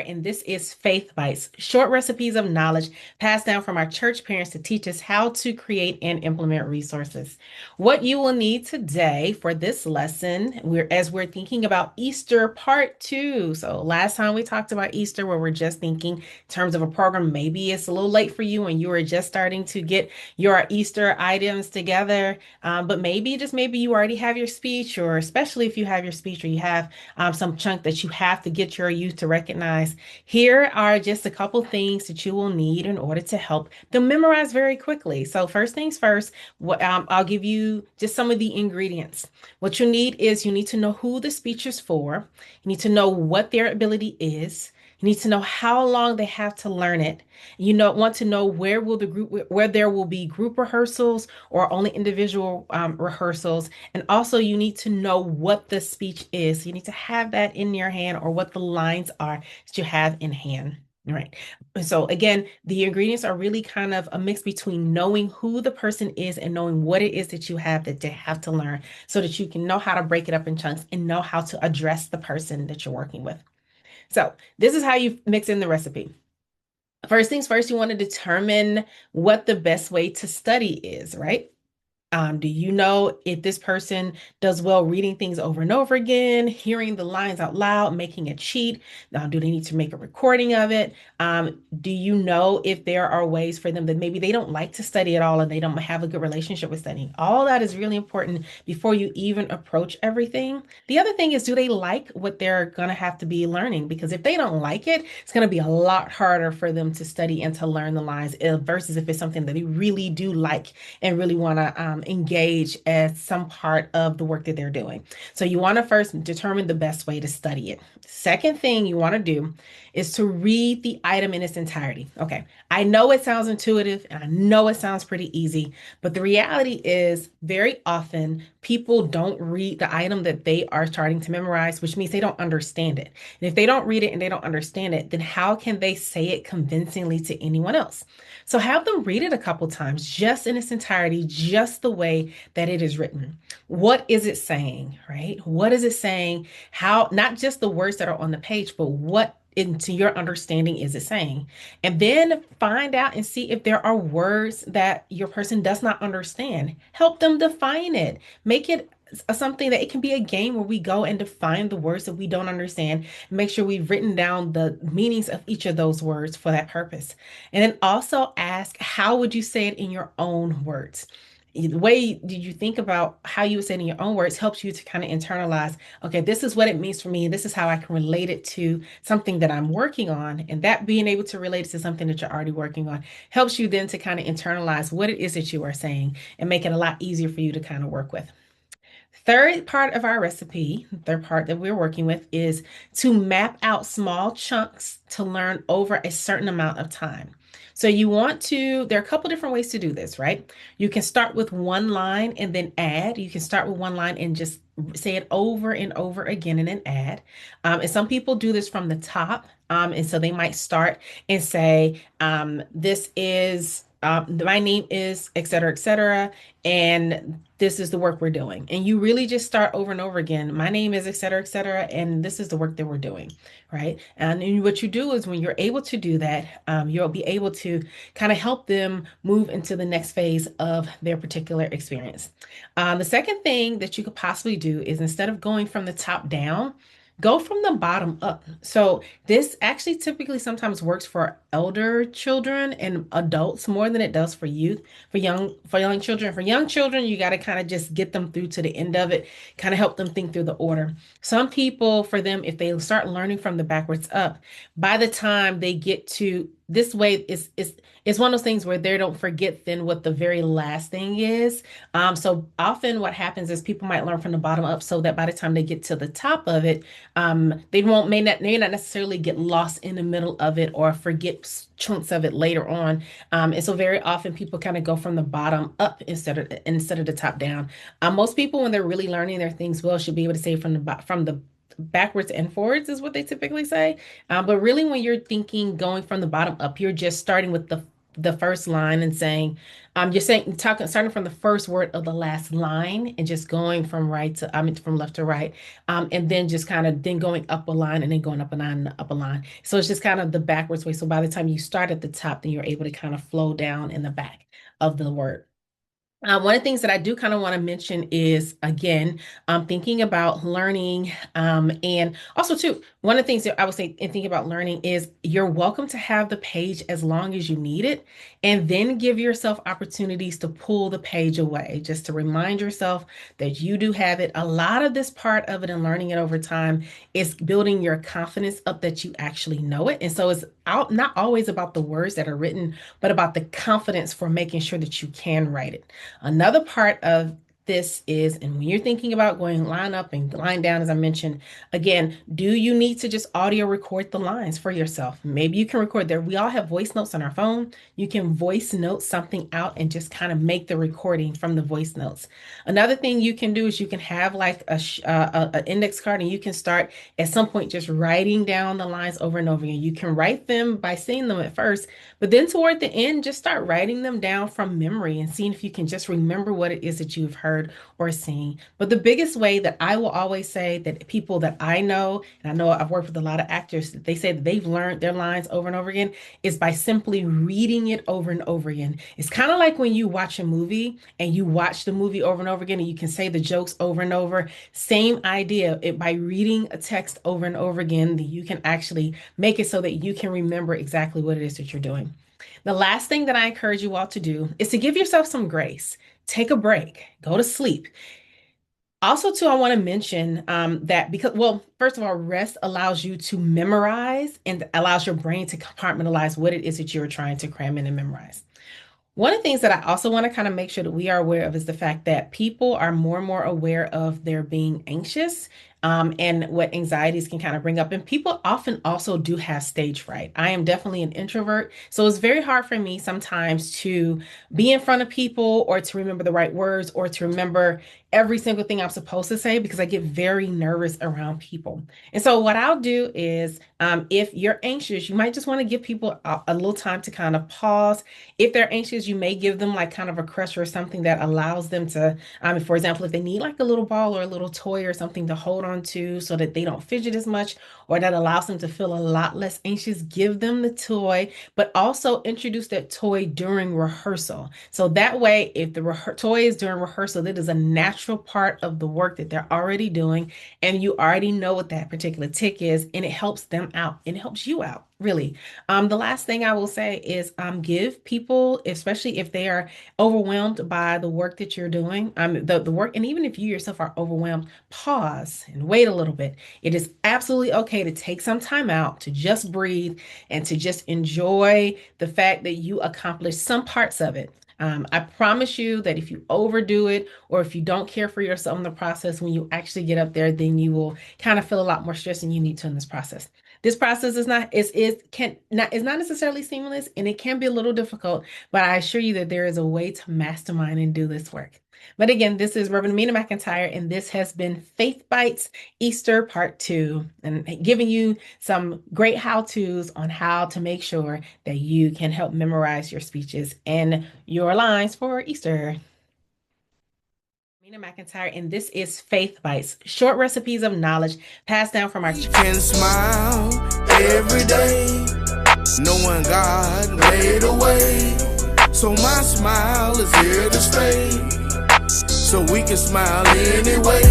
and this is Faith Bites, short recipes of knowledge passed down from our church parents to teach us how to create and implement resources. What you will need today for this lesson, we're thinking about Easter part two. So last time we talked about Easter, where we're just thinking in terms of a program, maybe it's a little late for you and you are just starting to get your Easter items together. But maybe, just maybe, you already have your speech, or especially if you have your speech or you have some chunk that you have to get your youth to recognize. Here are just a couple things that you will need in order to help them memorize very quickly. So first things first, I'll give you just some of the ingredients. What you need is you need to know who the speech is for. You need to know what their ability is. You need to know how long they have to learn it. Want to know where there will be group rehearsals or only individual rehearsals. And also you need to know what the speech is. You need to have that in your hand, or what the lines are that you have in hand. All right. So again, the ingredients are really kind of a mix between knowing who the person is and knowing what it is that you have that they have to learn, so that you can know how to break it up in chunks and know how to address the person that you're working with. So this is how you mix in the recipe. First things first, you want to determine what the best way to study is, right? Do you know if this person does well reading things over and over again, hearing the lines out loud, making a cheat? Do they need to make a recording of it? Do you know if there are ways for them that maybe they don't like to study at all and they don't have a good relationship with studying? All that is really important before you even approach everything. The other thing is, do they like what they're going to have to be learning? Because if they don't like it, it's going to be a lot harder for them to study and to learn the lines versus if it's something that they really do like and really want to engage as some part of the work that they're doing. So you want to first determine the best way to study it. Second thing you want to do is to read the item in its entirety. Okay, I know it sounds intuitive and I know it sounds pretty easy, but the reality is very often people don't read the item that they are starting to memorize, which means they don't understand it. And if they don't read it and they don't understand it, then how can they say it convincingly to anyone else? So have them read it a couple times, just in its entirety, just the way that it is written. What is it saying, right? What is it saying? How, not just the words that are on the page, but what into your understanding is it saying? And then find out and see if there are words that your person does not understand. Help them define it. Make it something that it can be a game where we go and define the words that we don't understand. Make sure we've written down the meanings of each of those words for that purpose. And then also ask, how would you say it in your own words? The way did you think about how you would say it in your own words helps you to kind of internalize, okay, this is what it means for me. This is how I can relate it to something that I'm working on. And that being able to relate it to something that you're already working on helps you then to kind of internalize what it is that you are saying and make it a lot easier for you to kind of work with. Third part of our recipe, third part that we're working with, is to map out small chunks to learn over a certain amount of time. So there are a couple different ways to do this, right? You can start with one line and then add. You can start with one line and just say it over and over again and then add. And some people do this from the top. And so they might start and say, my name is, et cetera, and this is the work we're doing. And you really just start over and over again. My name is, et cetera, and this is the work that we're doing, right? And then what you do is when you're able to do that, you'll be able to kind of help them move into the next phase of their particular experience. The second thing that you could possibly do is, instead of going from the top down, go from the bottom up. So this actually typically sometimes works for elder children and adults more than it does for youth. For young children, you got to kind of just get them through to the end of it, kind of help them think through the order. Some people, for them, if they start learning from the backwards up, by the time they get to this way, it's one of those things where they don't forget then what the very last thing is. So often what happens is people might learn from the bottom up so that by the time they get to the top of it, they may not necessarily get lost in the middle of it or forget chunks of it later on. And so very often people kind of go from the bottom up instead of the top down. Most people, when they're really learning their things well, should be able to say from the backwards and forwards is what they typically say. But really, when you're thinking going from the bottom up, you're just starting with the first line and saying, you're saying talking starting from the first word of the last line and just going from right to, I mean, from left to right, and then just kind of then going up a line and then going up a line and up a line. So it's just kind of the backwards way. So by the time you start at the top, then you're able to kind of flow down in the back of the word. One of the things that I do kind of want to mention is, again, thinking about learning. And also, too, one of the things that I would say in thinking about learning is you're welcome to have the page as long as you need it, and then give yourself opportunities to pull the page away, just to remind yourself that you do have it. A lot of this part of it and learning it over time is building your confidence up that you actually know it. And so it's not always about the words that are written, but about the confidence for making sure that you can write it. Another part of this is, and when you're thinking about going line up and line down, as I mentioned, again, do you need to just audio record the lines for yourself? Maybe you can record there. We all have voice notes on our phone. You can voice note something out and just kind of make the recording from the voice notes. Another thing you can do is you can have like a index card, and you can start at some point just writing down the lines over and over again. You can write them by seeing them at first, but then toward the end, just start writing them down from memory and seeing if you can just remember what it is that you've heard or seen. But the biggest way that I will always say that people that I know, and I know I've worked with a lot of actors, that they say that they've learned their lines over and over again, is by simply reading it over and over again. It's kind of like when you watch a movie and you watch the movie over and over again and you can say the jokes over and over. Same idea. By reading a text over and over again, you can actually make it so that you can remember exactly what it is that you're doing. The last thing that I encourage you all to do is to give yourself some grace. Take a break, go to sleep. Also, too, I want to mention that because, well, first of all, rest allows you to memorize and allows your brain to compartmentalize what it is that you're trying to cram in and memorize. One of the things that I also want to kind of make sure that we are aware of is the fact that people are more and more aware of their being anxious, and what anxieties can kind of bring up. And people often also do have stage fright. I am definitely an introvert, so it's very hard for me sometimes to be in front of people or to remember the right words or to remember every single thing I'm supposed to say because I get very nervous around people. And so what I'll do is, if you're anxious, you might just want to give people a little time to kind of pause. If they're anxious, you may give them like kind of a crutch or something that allows them to, for example, if they need like a little ball or a little toy or something to hold on to so that they don't fidget as much, or that allows them to feel a lot less anxious, give them the toy, but also introduce that toy during rehearsal. So that way, if the toy is during rehearsal, that is a natural part of the work that they're already doing, and you already know what that particular tick is, and it helps them out and it helps you out, really. The last thing I will say is give people, especially if they are overwhelmed by the work that you're doing, the work, and even if you yourself are overwhelmed, pause and wait a little bit. It is absolutely okay to take some time out, to just breathe, and to just enjoy the fact that you accomplished some parts of it. I promise you that if you overdo it or if you don't care for yourself in the process, when you actually get up there, then you will kind of feel a lot more stress than you need to in this process. This process is not necessarily seamless, and it can be a little difficult, but I assure you that there is a way to mastermind and do this work. But again, this is Reverend Amina McIntyre, and this has been Faith Bites Easter Part 2, and giving you some great how-tos on how to make sure that you can help memorize your speeches and your lines for Easter. Amina McIntyre, and this is Faith Bites, short recipes of knowledge passed down from our can smile every day, knowing God made a way. So my smile is here to stay, so we can smile anyway.